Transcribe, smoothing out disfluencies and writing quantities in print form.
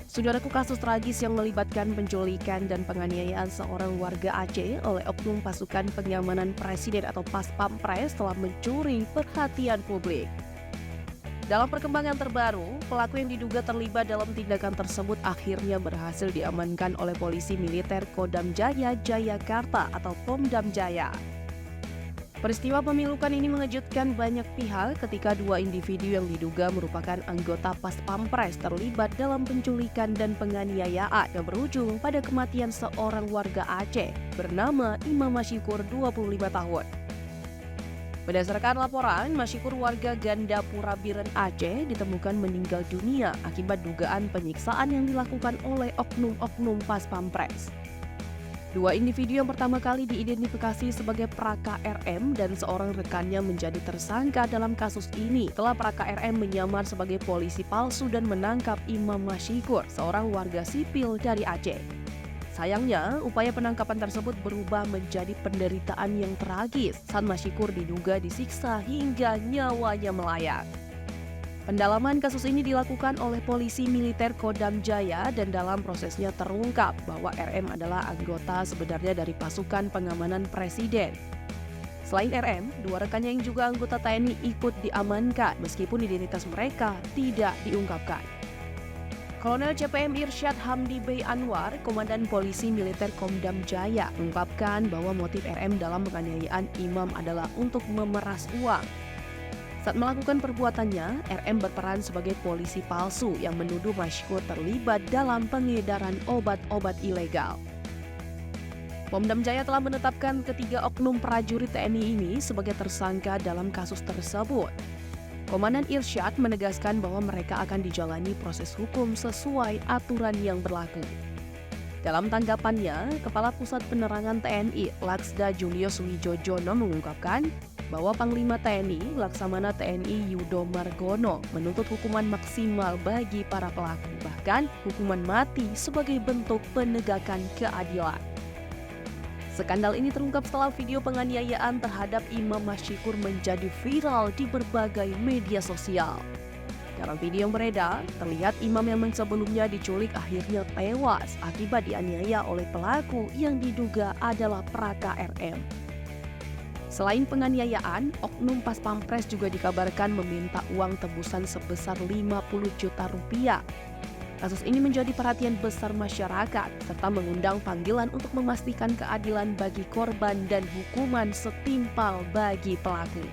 Saudaraku, kasus tragis yang melibatkan penculikan dan penganiayaan seorang warga Aceh oleh oknum pasukan pengamanan presiden atau Pas Pampres telah mencuri perhatian publik. Dalam perkembangan terbaru, pelaku yang diduga terlibat dalam tindakan tersebut akhirnya berhasil diamankan oleh polisi militer Kodam Jaya, Jayakarta atau Pomdam Jaya. Peristiwa pemilukan ini mengejutkan banyak pihak ketika dua individu yang diduga merupakan anggota Pas Pampres terlibat dalam penculikan dan penganiayaan yang berujung pada kematian seorang warga Aceh bernama Imam Masyikur 25 tahun. Berdasarkan laporan, Masyikur warga Gandapura Biren Aceh ditemukan meninggal dunia akibat dugaan penyiksaan yang dilakukan oleh oknum-oknum Pas Pampres. Dua individu yang pertama kali diidentifikasi sebagai Praka RM dan seorang rekannya menjadi tersangka dalam kasus ini setelah Praka RM menyamar sebagai polisi palsu dan menangkap Imam Masyikur, seorang warga sipil dari Aceh. Sayangnya, upaya penangkapan tersebut berubah menjadi penderitaan yang tragis saat Masyikur diduga disiksa hingga nyawanya melayang. Pendalaman kasus ini dilakukan oleh polisi militer Kodam Jaya dan dalam prosesnya terungkap bahwa RM adalah anggota sebenarnya dari pasukan pengamanan presiden. Selain RM, dua rekannya yang juga anggota TNI ikut diamankan meskipun identitas mereka tidak diungkapkan. Kolonel CPM Irsyad Hamdi Bey Anwar, Komandan Polisi Militer Kodam Jaya, mengungkapkan bahwa motif RM dalam penganiayaan Imam adalah untuk memeras uang. Saat melakukan perbuatannya, RM berperan sebagai polisi palsu yang menuduh Masyikur terlibat dalam pengedaran obat-obat ilegal. Pomdam Jaya telah menetapkan ketiga oknum prajurit TNI ini sebagai tersangka dalam kasus tersebut. Komandan Irsyad menegaskan bahwa mereka akan dijalani proses hukum sesuai aturan yang berlaku. Dalam tanggapannya, Kepala Pusat Penerangan TNI Laksda Julius Wijojono mengungkapkan bahwa Panglima TNI Laksamana TNI Yudo Margono menuntut hukuman maksimal bagi para pelaku, bahkan hukuman mati sebagai bentuk penegakan keadilan. Skandal ini terungkap setelah video penganiayaan terhadap Imam Masyikur menjadi viral di berbagai media sosial. Dalam video yang beredar, terlihat imam yang sebelumnya diculik akhirnya tewas akibat dianiaya oleh pelaku yang diduga adalah Praka RM. Selain penganiayaan, oknum Pas Pampres juga dikabarkan meminta uang tebusan sebesar 50 juta rupiah. Kasus ini menjadi perhatian besar masyarakat serta mengundang panggilan untuk memastikan keadilan bagi korban dan hukuman setimpal bagi pelaku.